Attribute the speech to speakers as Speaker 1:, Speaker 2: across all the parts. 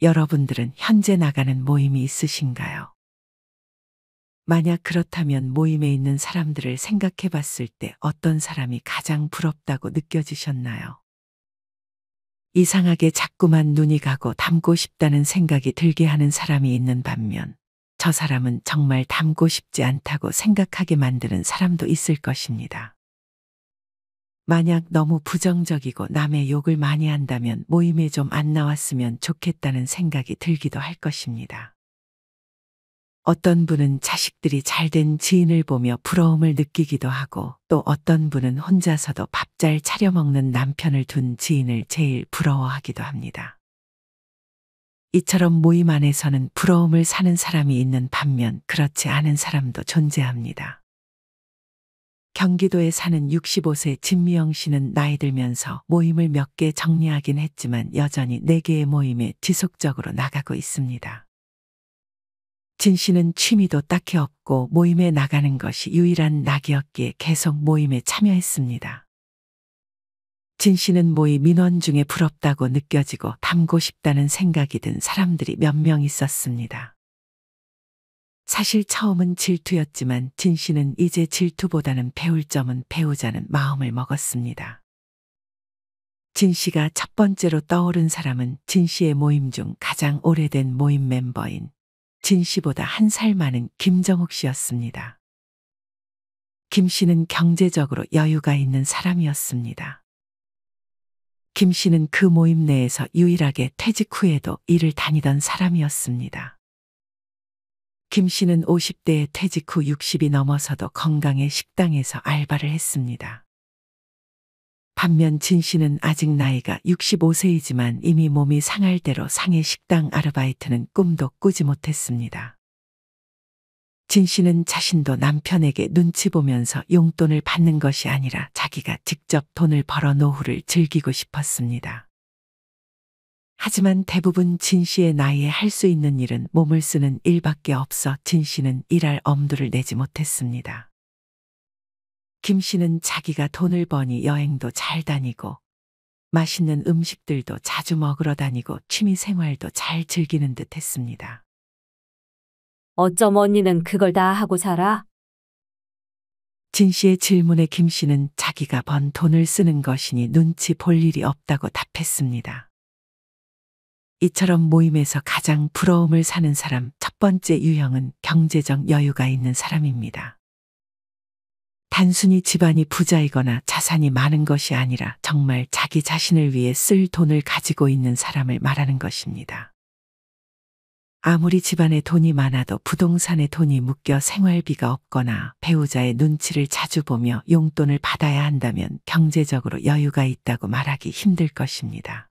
Speaker 1: 여러분들은 현재 나가는 모임이 있으신가요? 만약 그렇다면 모임에 있는 사람들을 생각해 봤을 때 어떤 사람이 가장 부럽다고 느껴지셨나요? 이상하게 자꾸만 눈이 가고 닮고 싶다는 생각이 들게 하는 사람이 있는 반면 저 사람은 정말 닮고 싶지 않다고 생각하게 만드는 사람도 있을 것입니다. 만약 너무 부정적이고 남의 욕을 많이 한다면 모임에 좀 안 나왔으면 좋겠다는 생각이 들기도 할 것입니다. 어떤 분은 자식들이 잘된 지인을 보며 부러움을 느끼기도 하고 또 어떤 분은 혼자서도 밥 잘 차려 먹는 남편을 둔 지인을 제일 부러워하기도 합니다. 이처럼 모임 안에서는 부러움을 사는 사람이 있는 반면 그렇지 않은 사람도 존재합니다. 경기도에 사는 65세 진미영 씨는 나이 들면서 모임을 몇 개 정리하긴 했지만 여전히 4개의 모임에 지속적으로 나가고 있습니다. 진 씨는 취미도 딱히 없고 모임에 나가는 것이 유일한 낙이었기에 계속 모임에 참여했습니다. 진 씨는 모임 인원 중에 부럽다고 느껴지고 닮고 싶다는 생각이 든 사람들이 몇 명 있었습니다. 사실 처음은 질투였지만 진 씨는 이제 질투보다는 배울 점은 배우자는 마음을 먹었습니다. 진 씨가 첫 번째로 떠오른 사람은 진 씨의 모임 중 가장 오래된 모임 멤버인 진 씨보다 1살 많은 김정욱 씨였습니다. 김 씨는 경제적으로 여유가 있는 사람이었습니다. 김 씨는 그 모임 내에서 유일하게 퇴직 후에도 일을 다니던 사람이었습니다. 김 씨는 50대에 퇴직 후 60이 넘어서도 건강해 식당에서 알바를 했습니다. 반면 진 씨는 아직 나이가 65세이지만 이미 몸이 상할 대로 상해 식당 아르바이트는 꿈도 꾸지 못했습니다. 진 씨는 자신도 남편에게 눈치 보면서 용돈을 받는 것이 아니라 자기가 직접 돈을 벌어 노후를 즐기고 싶었습니다. 하지만 대부분 진 씨의 나이에 할 수 있는 일은 몸을 쓰는 일밖에 없어 진 씨는 일할 엄두를 내지 못했습니다. 김 씨는 자기가 돈을 버니 여행도 잘 다니고 맛있는 음식들도 자주 먹으러 다니고 취미 생활도 잘 즐기는 듯 했습니다.
Speaker 2: 어쩜 언니는 그걸 다 하고 살아?
Speaker 1: 진 씨의 질문에 김 씨는 자기가 번 돈을 쓰는 것이니 눈치 볼 일이 없다고 답했습니다. 이처럼 모임에서 가장 부러움을 사는 사람 첫 번째 유형은 경제적 여유가 있는 사람입니다. 단순히 집안이 부자이거나 자산이 많은 것이 아니라 정말 자기 자신을 위해 쓸 돈을 가지고 있는 사람을 말하는 것입니다. 아무리 집안에 돈이 많아도 부동산에 돈이 묶여 생활비가 없거나 배우자의 눈치를 자주 보며 용돈을 받아야 한다면 경제적으로 여유가 있다고 말하기 힘들 것입니다.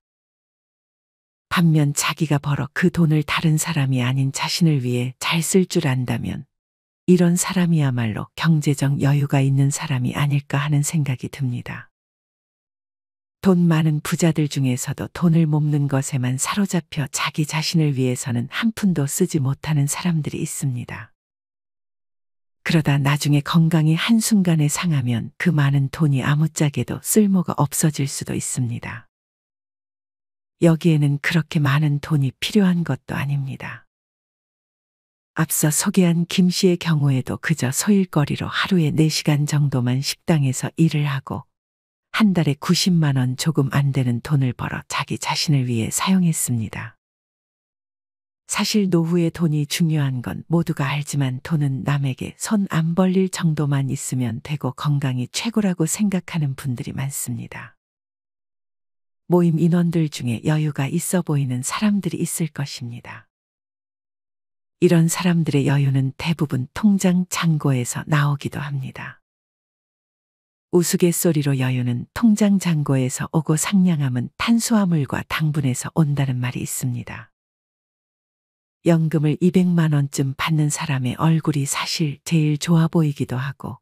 Speaker 1: 반면 자기가 벌어 그 돈을 다른 사람이 아닌 자신을 위해 잘 쓸 줄 안다면 이런 사람이야말로 경제적 여유가 있는 사람이 아닐까 하는 생각이 듭니다. 돈 많은 부자들 중에서도 돈을 모으는 것에만 사로잡혀 자기 자신을 위해서는 한 푼도 쓰지 못하는 사람들이 있습니다. 그러다 나중에 건강이 한순간에 상하면 그 많은 돈이 아무짝에도 쓸모가 없어질 수도 있습니다. 여기에는 그렇게 많은 돈이 필요한 것도 아닙니다. 앞서 소개한 김 씨의 경우에도 그저 소일거리로 하루에 4시간 정도만 식당에서 일을 하고 한 달에 90만 원 조금 안 되는 돈을 벌어 자기 자신을 위해 사용했습니다. 사실 노후의 돈이 중요한 건 모두가 알지만 돈은 남에게 손 안 벌릴 정도만 있으면 되고 건강이 최고라고 생각하는 분들이 많습니다. 모임 인원들 중에 여유가 있어 보이는 사람들이 있을 것입니다. 이런 사람들의 여유는 대부분 통장 잔고에서 나오기도 합니다. 우스갯소리로 여유는 통장 잔고에서 오고 상냥함은 탄수화물과 당분에서 온다는 말이 있습니다. 연금을 200만 원쯤 받는 사람의 얼굴이 사실 제일 좋아 보이기도 하고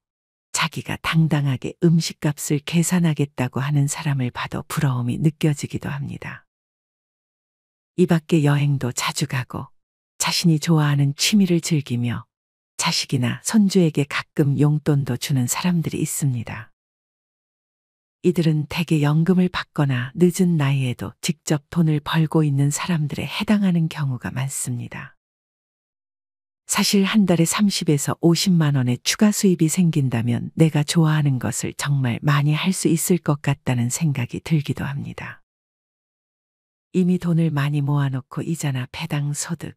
Speaker 1: 자기가 당당하게 음식값을 계산하겠다고 하는 사람을 봐도 부러움이 느껴지기도 합니다. 이 밖에 여행도 자주 가고 자신이 좋아하는 취미를 즐기며 자식이나 손주에게 가끔 용돈도 주는 사람들이 있습니다. 이들은 대개 연금을 받거나 늦은 나이에도 직접 돈을 벌고 있는 사람들에 해당하는 경우가 많습니다. 사실 한 달에 30에서 50만 원의 추가 수입이 생긴다면 내가 좋아하는 것을 정말 많이 할 수 있을 것 같다는 생각이 들기도 합니다. 이미 돈을 많이 모아놓고 이자나 배당 소득,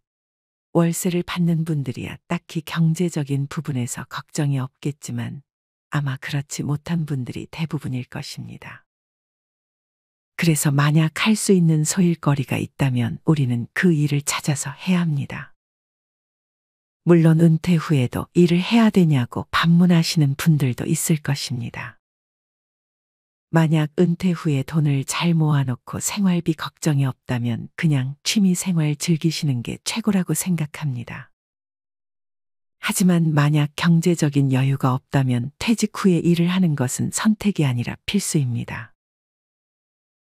Speaker 1: 월세를 받는 분들이야 딱히 경제적인 부분에서 걱정이 없겠지만 아마 그렇지 못한 분들이 대부분일 것입니다. 그래서 만약 할 수 있는 소일거리가 있다면 우리는 그 일을 찾아서 해야 합니다. 물론 은퇴 후에도 일을 해야 되냐고 반문하시는 분들도 있을 것입니다. 만약 은퇴 후에 돈을 잘 모아놓고 생활비 걱정이 없다면 그냥 취미 생활 즐기시는 게 최고라고 생각합니다. 하지만 만약 경제적인 여유가 없다면 퇴직 후에 일을 하는 것은 선택이 아니라 필수입니다.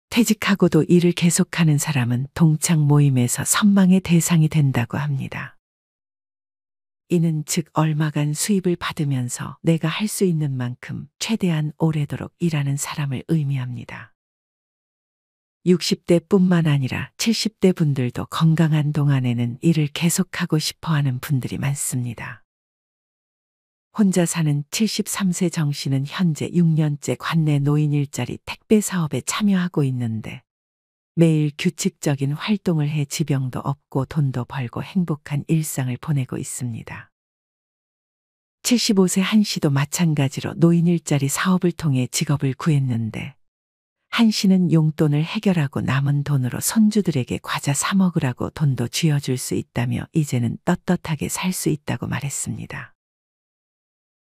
Speaker 1: 퇴직하고도 일을 계속하는 사람은 동창 모임에서 선망의 대상이 된다고 합니다. 이는 즉 얼마간 수입을 받으면서 내가 할 수 있는 만큼 최대한 오래도록 일하는 사람을 의미합니다. 60대뿐만 아니라 70대 분들도 건강한 동안에는 일을 계속하고 싶어하는 분들이 많습니다. 혼자 사는 73세 정 씨는 현재 6년째 관내 노인 일자리 택배 사업에 참여하고 있는데 매일 규칙적인 활동을 해 지병도 없고 돈도 벌고 행복한 일상을 보내고 있습니다. 75세 한 씨도 마찬가지로 노인 일자리 사업을 통해 직업을 구했는데 한 씨는 용돈을 해결하고 남은 돈으로 손주들에게 과자 사 먹으라고 돈도 쥐어줄 수 있다며 이제는 떳떳하게 살 수 있다고 말했습니다.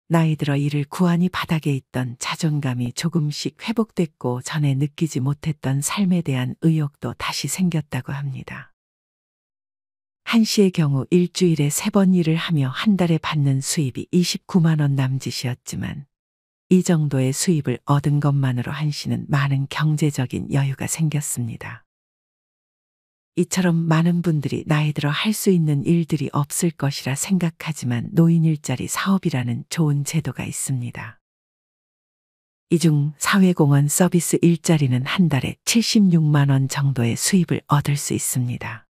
Speaker 1: 나이 들어 일을 구하니 바닥에 있던 자존감이 조금씩 회복됐고 전에 느끼지 못했던 삶에 대한 의욕도 다시 생겼다고 합니다. 한 씨의 경우 일주일에 3번 일을 하며 한 달에 받는 수입이 29만 원 남짓이었지만 이 정도의 수입을 얻은 것만으로 한 씨는 많은 경제적인 여유가 생겼습니다. 이처럼 많은 분들이 나이 들어 할 수 있는 일들이 없을 것이라 생각하지만 노인 일자리 사업이라는 좋은 제도가 있습니다. 이 중 사회공헌 서비스 일자리는 한 달에 76만 원 정도의 수입을 얻을 수 있습니다.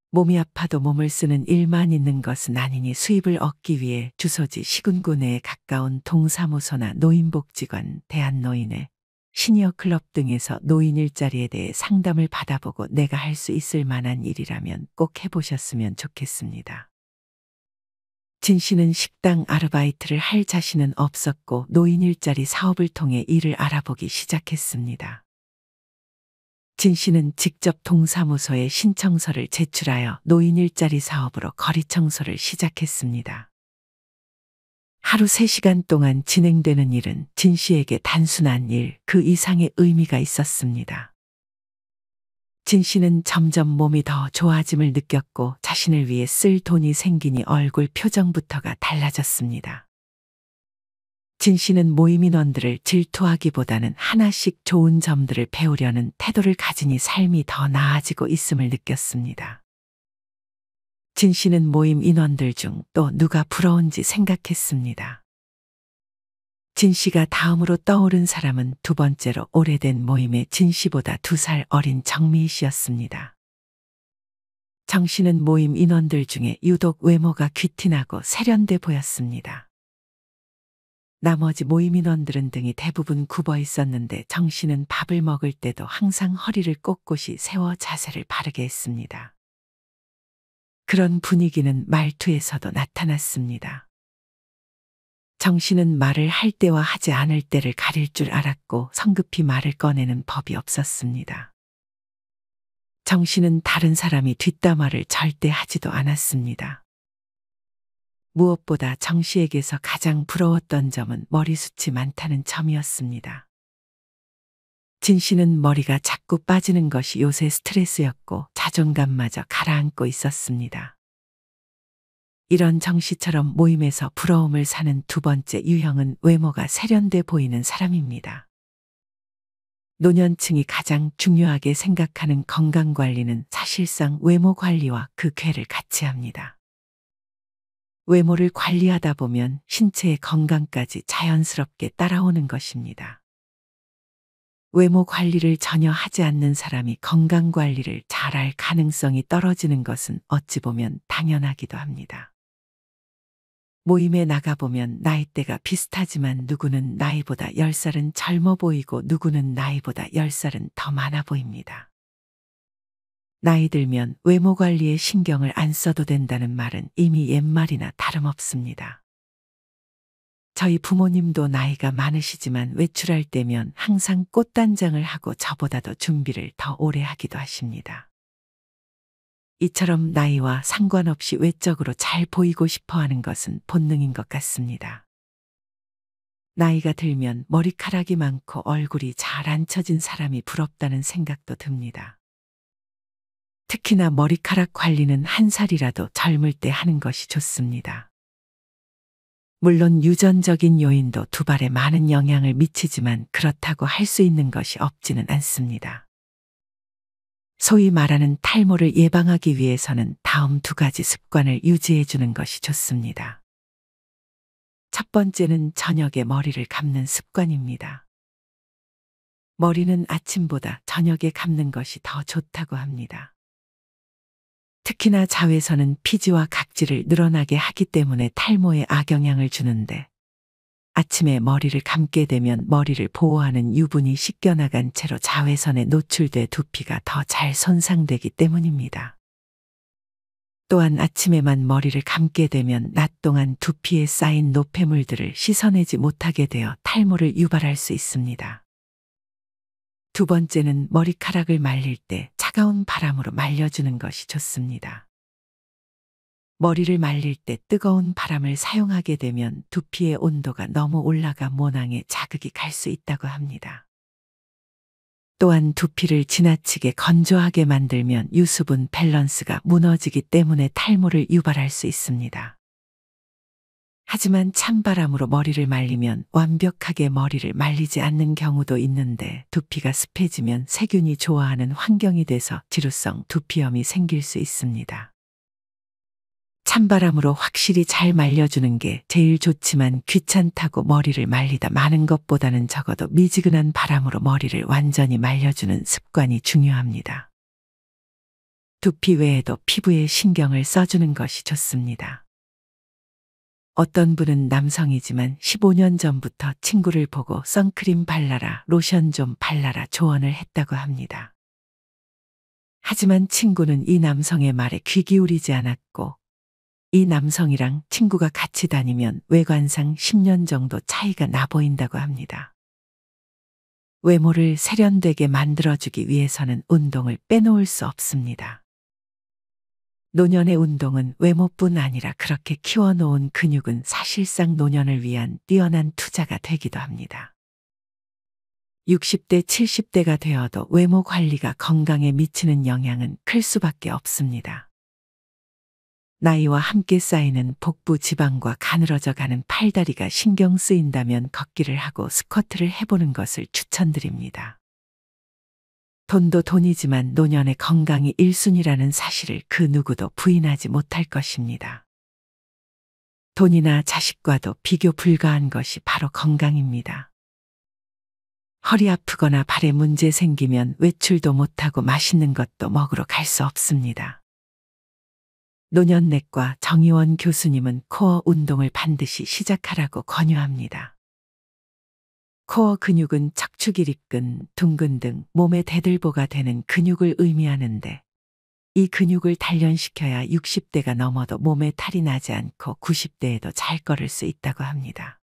Speaker 1: 몸이 아파도 몸을 쓰는 일만 있는 것은 아니니 수입을 얻기 위해 주소지 시군구 내에 가까운 동사무소나 노인복지관, 대한노인회, 시니어 클럽 등에서 노인 일자리에 대해 상담을 받아보고 내가 할 수 있을 만한 일이라면 꼭 해보셨으면 좋겠습니다. 진 씨는 식당 아르바이트를 할 자신은 없었고 노인 일자리 사업을 통해 일을 알아보기 시작했습니다. 진 씨는 직접 동사무소에 신청서를 제출하여 노인 일자리 사업으로 거리 청소를 시작했습니다. 하루 3시간 동안 진행되는 일은 진 씨에게 단순한 일, 그 이상의 의미가 있었습니다. 진 씨는 점점 몸이 더 좋아짐을 느꼈고 자신을 위해 쓸 돈이 생기니 얼굴 표정부터가 달라졌습니다. 진 씨는 모임 인원들을 질투하기보다는 하나씩 좋은 점들을 배우려는 태도를 가지니 삶이 더 나아지고 있음을 느꼈습니다. 진 씨는 모임 인원들 중 또 누가 부러운지 생각했습니다. 진 씨가 다음으로 떠오른 사람은 두 번째로 오래된 모임의 진 씨보다 2살 어린 정미 씨였습니다. 정 씨는 모임 인원들 중에 유독 외모가 귀티나고 세련돼 보였습니다. 나머지 모임 인원들은 등이 대부분 굽어 있었는데 정 씨는 밥을 먹을 때도 항상 허리를 꼿꼿이 세워 자세를 바르게 했습니다. 그런 분위기는 말투에서도 나타났습니다. 정 씨는 말을 할 때와 하지 않을 때를 가릴 줄 알았고 성급히 말을 꺼내는 법이 없었습니다. 정 씨는 다른 사람이 뒷담화를 절대 하지도 않았습니다. 무엇보다 정 씨에게서 가장 부러웠던 점은 머리숱이 많다는 점이었습니다. 진 씨는 머리가 자꾸 빠지는 것이 요새 스트레스였고 자존감마저 가라앉고 있었습니다. 이런 정 씨처럼 모임에서 부러움을 사는 두 번째 유형은 외모가 세련돼 보이는 사람입니다. 노년층이 가장 중요하게 생각하는 건강관리는 사실상 외모 관리와 그 궤를 같이 합니다. 외모를 관리하다 보면 신체의 건강까지 자연스럽게 따라오는 것입니다. 외모 관리를 전혀 하지 않는 사람이 건강 관리를 잘할 가능성이 떨어지는 것은 어찌 보면 당연하기도 합니다. 모임에 나가보면 나이대가 비슷하지만 누구는 나이보다 10살은 젊어 보이고 누구는 나이보다 10살은 더 많아 보입니다. 나이 들면 외모 관리에 신경을 안 써도 된다는 말은 이미 옛말이나 다름없습니다. 저희 부모님도 나이가 많으시지만 외출할 때면 항상 꽃단장을 하고 저보다도 준비를 더 오래 하기도 하십니다. 이처럼 나이와 상관없이 외적으로 잘 보이고 싶어 하는 것은 본능인 것 같습니다. 나이가 들면 머리카락이 많고 얼굴이 잘 안 처진 사람이 부럽다는 생각도 듭니다. 특히나 머리카락 관리는 한 살이라도 젊을 때 하는 것이 좋습니다. 물론 유전적인 요인도 두발에 많은 영향을 미치지만 그렇다고 할 수 있는 것이 없지는 않습니다. 소위 말하는 탈모를 예방하기 위해서는 다음 두 가지 습관을 유지해 주는 것이 좋습니다. 첫 번째는 저녁에 머리를 감는 습관입니다. 머리는 아침보다 저녁에 감는 것이 더 좋다고 합니다. 특히나 자외선은 피지와 각질을 늘어나게 하기 때문에 탈모에 악영향을 주는데 아침에 머리를 감게 되면 머리를 보호하는 유분이 씻겨나간 채로 자외선에 노출돼 두피가 더 잘 손상되기 때문입니다. 또한 아침에만 머리를 감게 되면 낮 동안 두피에 쌓인 노폐물들을 씻어내지 못하게 되어 탈모를 유발할 수 있습니다. 두 번째는 머리카락을 말릴 때 차가운 바람으로 말려주는 것이 좋습니다. 머리를 말릴 때 뜨거운 바람을 사용하게 되면 두피의 온도가 너무 올라가 모낭에 자극이 갈 수 있다고 합니다. 또한 두피를 지나치게 건조하게 만들면 유수분 밸런스가 무너지기 때문에 탈모를 유발할 수 있습니다. 하지만 찬바람으로 머리를 말리면 완벽하게 머리를 말리지 않는 경우도 있는데 두피가 습해지면 세균이 좋아하는 환경이 돼서 지루성 두피염이 생길 수 있습니다. 찬바람으로 확실히 잘 말려주는 게 제일 좋지만 귀찮다고 머리를 말리다 마는 것보다는 적어도 미지근한 바람으로 머리를 완전히 말려주는 습관이 중요합니다. 두피 외에도 피부에 신경을 써주는 것이 좋습니다. 어떤 분은 남성이지만 15년 전부터 친구를 보고 선크림 발라라, 로션 좀 발라라 조언을 했다고 합니다. 하지만 친구는 이 남성의 말에 귀 기울이지 않았고 이 남성이랑 친구가 같이 다니면 외관상 10년 정도 차이가 나 보인다고 합니다. 외모를 세련되게 만들어주기 위해서는 운동을 빼놓을 수 없습니다. 노년의 운동은 외모뿐 아니라 그렇게 키워놓은 근육은 사실상 노년을 위한 뛰어난 투자가 되기도 합니다. 60대, 70대가 되어도 외모 관리가 건강에 미치는 영향은 클 수밖에 없습니다. 나이와 함께 쌓이는 복부 지방과 가늘어져 가는 팔다리가 신경 쓰인다면 걷기를 하고 스쿼트를 해보는 것을 추천드립니다. 돈도 돈이지만 노년의 건강이 1순위라는 사실을 그 누구도 부인하지 못할 것입니다. 돈이나 자식과도 비교 불가한 것이 바로 건강입니다. 허리 아프거나 발에 문제 생기면 외출도 못하고 맛있는 것도 먹으러 갈 수 없습니다. 노년내과 정의원 교수님은 코어 운동을 반드시 시작하라고 권유합니다. 코어 근육은 척추 기립근, 둔근 등 몸의 대들보가 되는 근육을 의미하는데 이 근육을 단련시켜야 60대가 넘어도 몸에 탈이 나지 않고 90대에도 잘 걸을 수 있다고 합니다.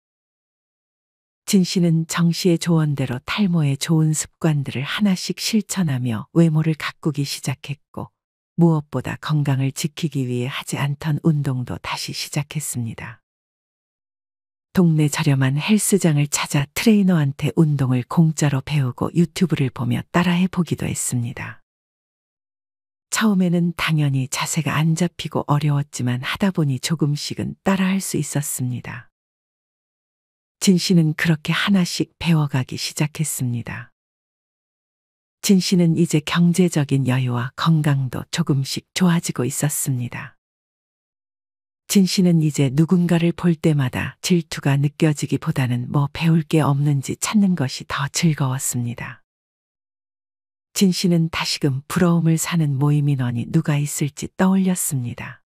Speaker 1: 진 씨는 정 씨의 조언대로 탈모의 좋은 습관들을 하나씩 실천하며 외모를 가꾸기 시작했고 무엇보다 건강을 지키기 위해 하지 않던 운동도 다시 시작했습니다. 동네 저렴한 헬스장을 찾아 트레이너한테 운동을 공짜로 배우고 유튜브를 보며 따라해 보기도 했습니다. 처음에는 당연히 자세가 안 잡히고 어려웠지만 하다 보니 조금씩은 따라할 수 있었습니다. 진 씨는 그렇게 하나씩 배워가기 시작했습니다. 진 씨는 이제 경제적인 여유와 건강도 조금씩 좋아지고 있었습니다. 진 씨는 이제 누군가를 볼 때마다 질투가 느껴지기보다는 뭐 배울 게 없는지 찾는 것이 더 즐거웠습니다. 진 씨는 다시금 부러움을 사는 모임 인원이 누가 있을지 떠올렸습니다.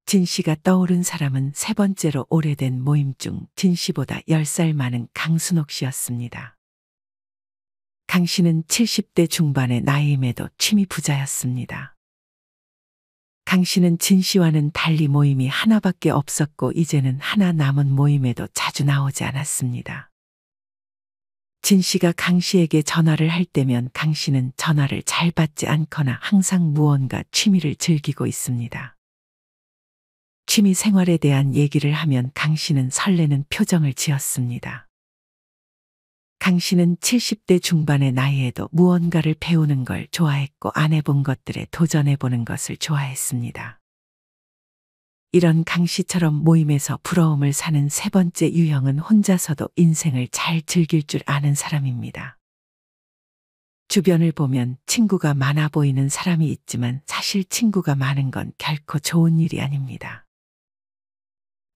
Speaker 1: 진 씨가 떠오른 사람은 세 번째로 오래된 모임 중 진 씨보다 10살 많은 강순옥 씨였습니다. 강 씨는 70대 중반의 나이임에도 취미 부자였습니다. 강 씨는 진 씨와는 달리 모임이 하나밖에 없었고 이제는 하나 남은 모임에도 자주 나오지 않았습니다. 진 씨가 강 씨에게 전화를 할 때면 강 씨는 전화를 잘 받지 않거나 항상 무언가 취미를 즐기고 있습니다. 취미 생활에 대한 얘기를 하면 강 씨는 설레는 표정을 지었습니다. 강 씨는 70대 중반의 나이에도 무언가를 배우는 걸 좋아했고 안 해본 것들에 도전해보는 것을 좋아했습니다. 이런 강 씨처럼 모임에서 부러움을 사는 세 번째 유형은 혼자서도 인생을 잘 즐길 줄 아는 사람입니다. 주변을 보면 친구가 많아 보이는 사람이 있지만 사실 친구가 많은 건 결코 좋은 일이 아닙니다.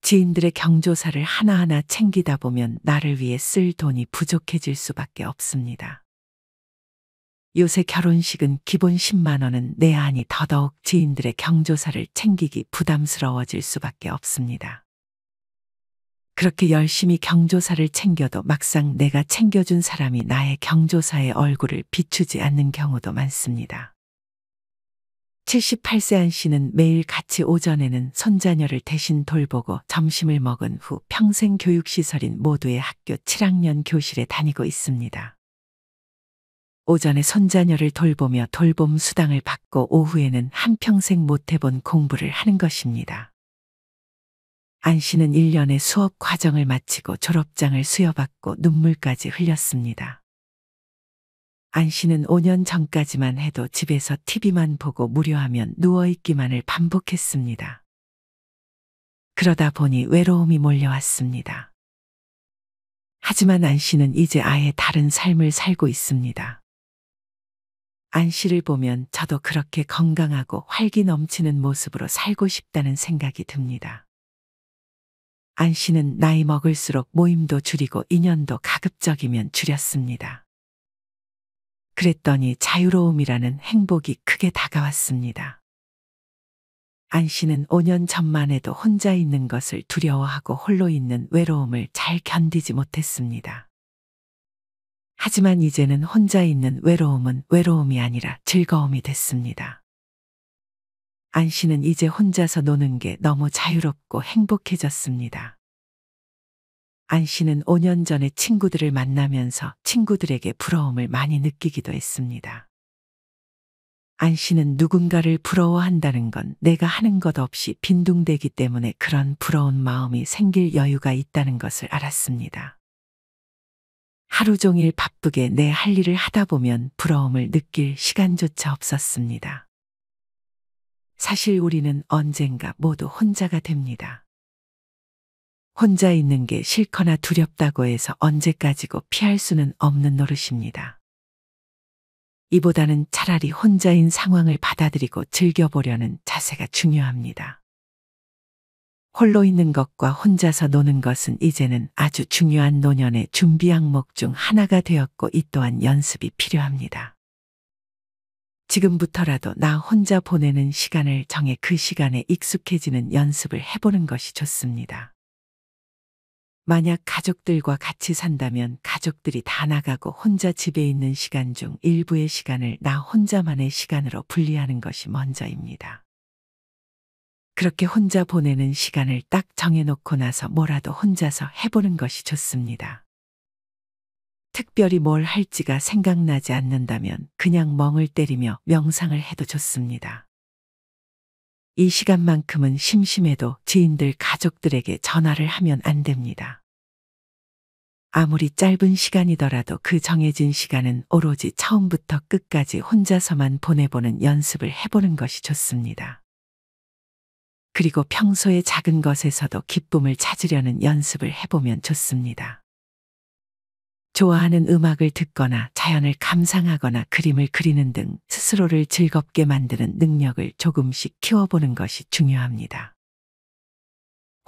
Speaker 1: 지인들의 경조사를 하나하나 챙기다 보면 나를 위해 쓸 돈이 부족해질 수밖에 없습니다. 요새 결혼식은 기본 10만 원은 내야 하니 더더욱 지인들의 경조사를 챙기기 부담스러워질 수밖에 없습니다. 그렇게 열심히 경조사를 챙겨도 막상 내가 챙겨준 사람이 나의 경조사의 얼굴을 비추지 않는 경우도 많습니다. 78세 안 씨는 매일 같이 오전에는 손자녀를 대신 돌보고 점심을 먹은 후 평생 교육시설인 모두의 학교 7학년 교실에 다니고 있습니다. 오전에 손자녀를 돌보며 돌봄 수당을 받고 오후에는 한평생 못 해본 공부를 하는 것입니다. 안 씨는 1년의 수업 과정을 마치고 졸업장을 수여받고 눈물까지 흘렸습니다. 안 씨는 5년 전까지만 해도 집에서 TV만 보고 무료하면 누워있기만을 반복했습니다. 그러다 보니 외로움이 몰려왔습니다. 하지만 안 씨는 이제 아예 다른 삶을 살고 있습니다. 안 씨를 보면 저도 그렇게 건강하고 활기 넘치는 모습으로 살고 싶다는 생각이 듭니다. 안 씨는 나이 먹을수록 모임도 줄이고 인연도 가급적이면 줄였습니다. 그랬더니 자유로움이라는 행복이 크게 다가왔습니다. 안 씨는 5년 전만 해도 혼자 있는 것을 두려워하고 홀로 있는 외로움을 잘 견디지 못했습니다. 하지만 이제는 혼자 있는 외로움은 외로움이 아니라 즐거움이 됐습니다. 안 씨는 이제 혼자서 노는 게 너무 자유롭고 행복해졌습니다. 안 씨는 5년 전에 친구들을 만나면서 친구들에게 부러움을 많이 느끼기도 했습니다. 안 씨는 누군가를 부러워한다는 건 내가 하는 것 없이 빈둥대기 때문에 그런 부러운 마음이 생길 여유가 있다는 것을 알았습니다. 하루 종일 바쁘게 내 할 일을 하다 보면 부러움을 느낄 시간조차 없었습니다. 사실 우리는 언젠가 모두 혼자가 됩니다. 혼자 있는 게 싫거나 두렵다고 해서 언제까지고 피할 수는 없는 노릇입니다. 이보다는 차라리 혼자인 상황을 받아들이고 즐겨보려는 자세가 중요합니다. 홀로 있는 것과 혼자서 노는 것은 이제는 아주 중요한 노년의 준비 항목 중 하나가 되었고 이 또한 연습이 필요합니다. 지금부터라도 나 혼자 보내는 시간을 정해 그 시간에 익숙해지는 연습을 해보는 것이 좋습니다. 만약 가족들과 같이 산다면 가족들이 다 나가고 혼자 집에 있는 시간 중 일부의 시간을 나 혼자만의 시간으로 분리하는 것이 먼저입니다. 그렇게 혼자 보내는 시간을 딱 정해놓고 나서 뭐라도 혼자서 해보는 것이 좋습니다. 특별히 뭘 할지가 생각나지 않는다면 그냥 멍을 때리며 명상을 해도 좋습니다. 이 시간만큼은 심심해도 지인들 가족들에게 전화를 하면 안 됩니다. 아무리 짧은 시간이더라도 그 정해진 시간은 오로지 처음부터 끝까지 혼자서만 보내보는 연습을 해보는 것이 좋습니다. 그리고 평소의 작은 것에서도 기쁨을 찾으려는 연습을 해보면 좋습니다. 좋아하는 음악을 듣거나 자연을 감상하거나 그림을 그리는 등 스스로를 즐겁게 만드는 능력을 조금씩 키워보는 것이 중요합니다.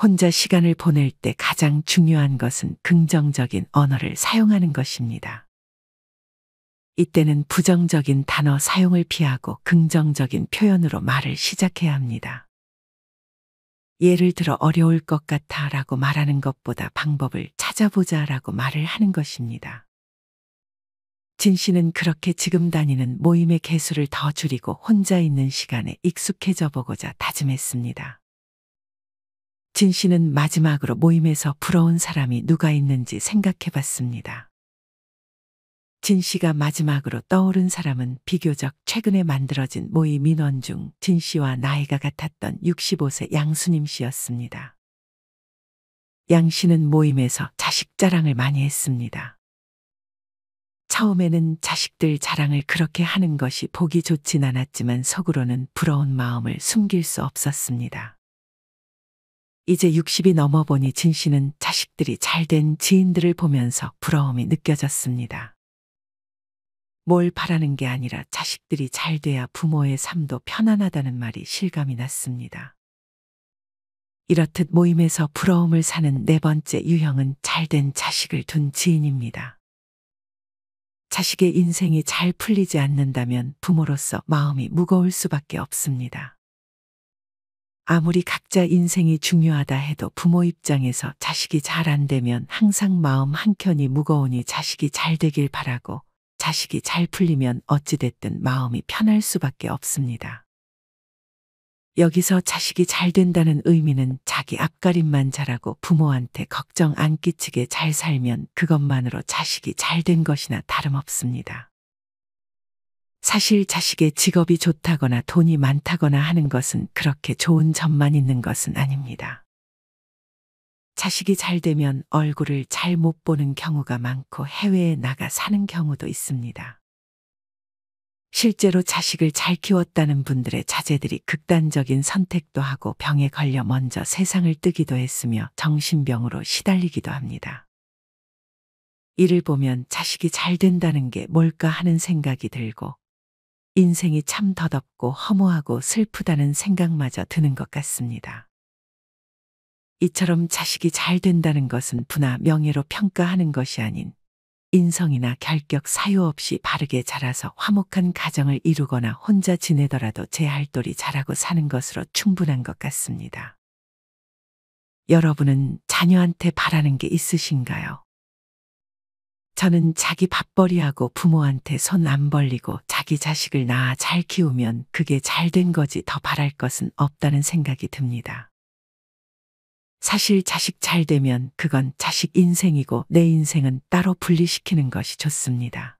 Speaker 1: 혼자 시간을 보낼 때 가장 중요한 것은 긍정적인 언어를 사용하는 것입니다. 이때는 부정적인 단어 사용을 피하고 긍정적인 표현으로 말을 시작해야 합니다. 예를 들어 어려울 것 같아 라고 말하는 것보다 방법을 찾아보자 라고 말을 하는 것입니다. 진 씨는 그렇게 지금 다니는 모임의 개수를 더 줄이고 혼자 있는 시간에 익숙해져 보고자 다짐했습니다. 진 씨는 마지막으로 모임에서 부러운 사람이 누가 있는지 생각해 봤습니다. 진 씨가 마지막으로 떠오른 사람은 비교적 최근에 만들어진 모임 인원 중 진 씨와 나이가 같았던 65세 양수님 씨였습니다. 양 씨는 모임에서 자식 자랑을 많이 했습니다. 처음에는 자식들 자랑을 그렇게 하는 것이 보기 좋진 않았지만 속으로는 부러운 마음을 숨길 수 없었습니다. 이제 60이 넘어보니 진 씨는 자식들이 잘된 지인들을 보면서 부러움이 느껴졌습니다. 뭘 바라는 게 아니라 자식들이 잘 돼야 부모의 삶도 편안하다는 말이 실감이 났습니다. 이렇듯 모임에서 부러움을 사는 네 번째 유형은 잘된 자식을 둔 지인입니다. 자식의 인생이 잘 풀리지 않는다면 부모로서 마음이 무거울 수밖에 없습니다. 아무리 각자 인생이 중요하다 해도 부모 입장에서 자식이 잘 안 되면 항상 마음 한켠이 무거우니 자식이 잘 되길 바라고 자식이 잘 풀리면 어찌됐든 마음이 편할 수밖에 없습니다. 여기서 자식이 잘 된다는 의미는 자기 앞가림만 잘하고 부모한테 걱정 안 끼치게 잘 살면 그것만으로 자식이 잘 된 것이나 다름없습니다. 사실 자식의 직업이 좋다거나 돈이 많다거나 하는 것은 그렇게 좋은 점만 있는 것은 아닙니다. 자식이 잘 되면 얼굴을 잘 못 보는 경우가 많고 해외에 나가 사는 경우도 있습니다. 실제로 자식을 잘 키웠다는 분들의 자제들이 극단적인 선택도 하고 병에 걸려 먼저 세상을 뜨기도 했으며 정신병으로 시달리기도 합니다. 이를 보면 자식이 잘 된다는 게 뭘까 하는 생각이 들고 인생이 참 덧없고 허무하고 슬프다는 생각마저 드는 것 같습니다. 이처럼 자식이 잘 된다는 것은 부나 명예로 평가하는 것이 아닌 인성이나 결격 사유 없이 바르게 자라서 화목한 가정을 이루거나 혼자 지내더라도 제 할돌이 잘하고 사는 것으로 충분한 것 같습니다. 여러분은 자녀한테 바라는 게 있으신가요? 저는 자기 밥벌이하고 부모한테 손 안 벌리고 자기 자식을 낳아 잘 키우면 그게 잘 된 거지 더 바랄 것은 없다는 생각이 듭니다. 사실 자식 잘 되면 그건 자식 인생이고 내 인생은 따로 분리시키는 것이 좋습니다.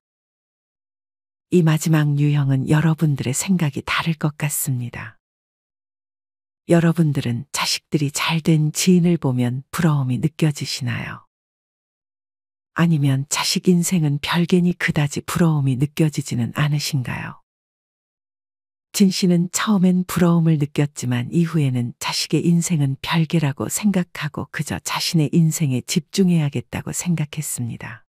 Speaker 1: 이 마지막 유형은 여러분들의 생각이 다를 것 같습니다. 여러분들은 자식들이 잘 된 지인을 보면 부러움이 느껴지시나요? 아니면 자식 인생은 별개니 그다지 부러움이 느껴지지는 않으신가요? 진 씨는 처음엔 부러움을 느꼈지만 이후에는 자식의 인생은 별개라고 생각하고 그저 자신의 인생에 집중해야겠다고 생각했습니다.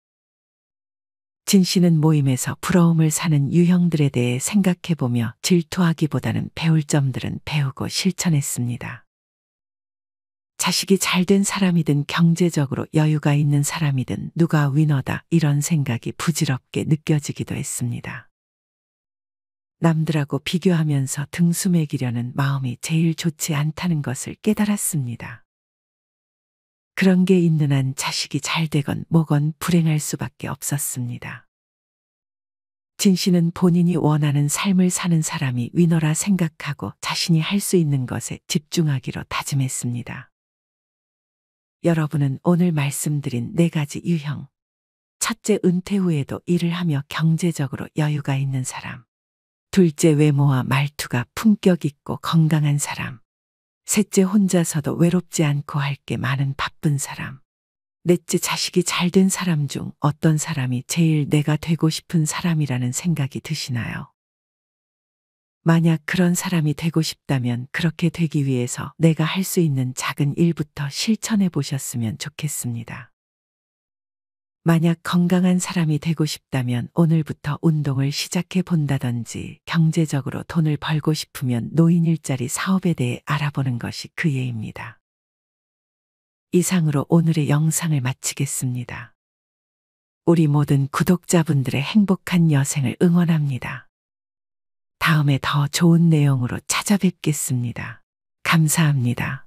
Speaker 1: 진 씨는 모임에서 부러움을 사는 유형들에 대해 생각해보며 질투하기보다는 배울 점들은 배우고 실천했습니다. 자식이 잘된 사람이든 경제적으로 여유가 있는 사람이든 누가 위너다 이런 생각이 부질없게 느껴지기도 했습니다. 남들하고 비교하면서 등수 매기려는 마음이 제일 좋지 않다는 것을 깨달았습니다. 그런 게 있는 한 자식이 잘 되건 뭐건 불행할 수밖에 없었습니다. 진 씨는 본인이 원하는 삶을 사는 사람이 위너라 생각하고 자신이 할 수 있는 것에 집중하기로 다짐했습니다. 여러분은 오늘 말씀드린 4가지 유형. 첫째, 은퇴 후에도 일을 하며 경제적으로 여유가 있는 사람. 둘째, 외모와 말투가 품격 있고 건강한 사람. 셋째, 혼자서도 외롭지 않고 할 게 많은 바쁜 사람. 넷째, 자식이 잘된 사람 중 어떤 사람이 제일 내가 되고 싶은 사람이라는 생각이 드시나요? 만약 그런 사람이 되고 싶다면 그렇게 되기 위해서 내가 할 수 있는 작은 일부터 실천해 보셨으면 좋겠습니다. 만약 건강한 사람이 되고 싶다면 오늘부터 운동을 시작해 본다든지 경제적으로 돈을 벌고 싶으면 노인 일자리 사업에 대해 알아보는 것이 그 예입니다. 이상으로 오늘의 영상을 마치겠습니다. 우리 모든 구독자분들의 행복한 여생을 응원합니다. 다음에 더 좋은 내용으로 찾아뵙겠습니다. 감사합니다.